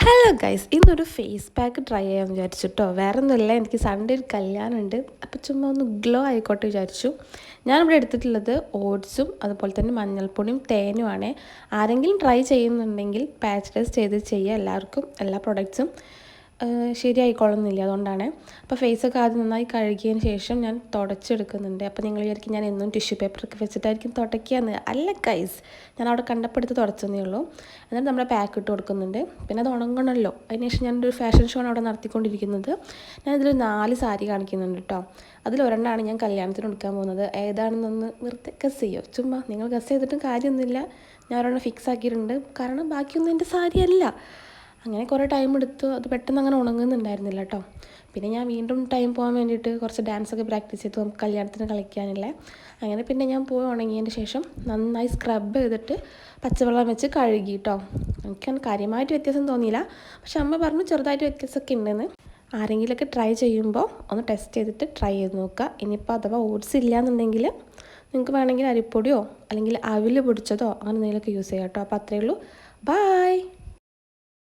Hello guys, ഇന്നൊരു face pack try ചെയ്യാൻ വിചാരിച്ചിട്ടോ. വേറെ ഒന്നുമില്ല, എനിക്ക് സൺഡേ ഒരു കല്യാണമുണ്ട്. അപ്പോൾ ചുമ്മാ ഒന്ന് ഗ്ലോ ആയിക്കോട്ടെ വിചാരിച്ചു. ഞാനിവിടെ എടുത്തിട്ടുള്ളത് ഓട്സും അതുപോലെ തന്നെ മഞ്ഞൾപ്പൊടിയും തേനുമാണ്. ആരെങ്കിലും ട്രൈ ചെയ്യുന്നുണ്ടെങ്കിൽ പാച്ച് ടെസ്റ്റ് ചെയ്ത് ചെയ്യുക. എല്ലാവർക്കും എല്ലാ പ്രൊഡക്ട്സും ശരിയായിക്കൊള്ളുന്നില്ല, അതുകൊണ്ടാണ്. അപ്പോൾ ഫേസൊക്കെ ആദ്യം നന്നായി കഴുകിയതിന് ശേഷം ഞാൻ തുടച്ചെടുക്കുന്നുണ്ട്. അപ്പോൾ നിങ്ങൾ വിചാരിക്കും ഞാൻ എന്നും ടിഷ്യൂ പേപ്പറൊക്കെ വെച്ചിട്ടായിരിക്കും തുടയ്ക്കുകയെന്ന്. അല്ല ഗൈസ്, ഞാൻ അവിടെ കണ്ടപ്പെടുത്ത് തുടച്ചതേ ഉള്ളൂ. എന്നിട്ട് നമ്മുടെ പാക്ക് ഇട്ട് കൊടുക്കുന്നുണ്ട്. പിന്നെ അത് ഉണങ്ങണമല്ലോ, അതിനുശേഷം ഞാനൊരു ഫാഷൻ ഷോ ആണ് അവിടെ നടത്തിക്കൊണ്ടിരിക്കുന്നത്. ഞാനിതിൽ 4 സാരി കാണിക്കുന്നുണ്ട് കേട്ടോ. അതിലൊരെണ്ണമാണ് ഞാൻ കല്യാണത്തിന് എടുക്കാൻ പോകുന്നത്. ഏതാണെന്നൊന്ന് വെറുതെ ഗസ് ചെയ്യോ, ചുമ്മാ നിങ്ങൾ ഗസ് ചെയ്തിട്ടും കാര്യമൊന്നുമില്ല. ഞാൻ ഒരെണ്ണം ഫിക്സ് ആക്കിയിട്ടുണ്ട്, കാരണം ബാക്കിയൊന്നും എൻ്റെ സാരിയല്ല. അങ്ങനെ കുറേ ടൈം എടുത്തു, അത് പെട്ടെന്ന് അങ്ങനെ ഉണങ്ങുന്നുണ്ടായിരുന്നില്ല കേട്ടോ. പിന്നെ ഞാൻ വീണ്ടും ടൈം പോകാൻ വേണ്ടിയിട്ട് കുറച്ച് ഡാൻസൊക്കെ പ്രാക്ടീസ് ചെയ്തു, നമുക്ക് കല്യാണത്തിന് കളിക്കാനില്ലേ. അങ്ങനെ പിന്നെ ഞാൻ പോയി ഉണങ്ങിയതിന് ശേഷം നന്നായി സ്ക്രബ് ചെയ്തിട്ട് പച്ചവെള്ളം വെച്ച് കഴുകി കേട്ടോ. എനിക്കങ്ങനെ കാര്യമായിട്ട് വ്യത്യാസം തോന്നിയില്ല, പക്ഷെ അമ്മ പറഞ്ഞു ചെറുതായിട്ട് വ്യത്യാസമൊക്കെ ഉണ്ടെന്ന്. ആരെങ്കിലുമൊക്കെ ട്രൈ ചെയ്യുമ്പോൾ ഒന്ന് ടെസ്റ്റ് ചെയ്തിട്ട് ട്രൈ ചെയ്ത് നോക്കുക. ഇനിയിപ്പോൾ അഥവാ ഓട്സ് ഇല്ല എന്നുണ്ടെങ്കിൽ നിങ്ങൾക്ക് വേണമെങ്കിൽ അരിപ്പൊടിയോ അല്ലെങ്കിൽ അവിൽ പൊടിച്ചതോ അങ്ങനെ എന്തെങ്കിലുമൊക്കെ യൂസ് ചെയ്യാം കേട്ടോ. അപ്പോൾ അത്രയേ ഉള്ളൂ. ബായ്.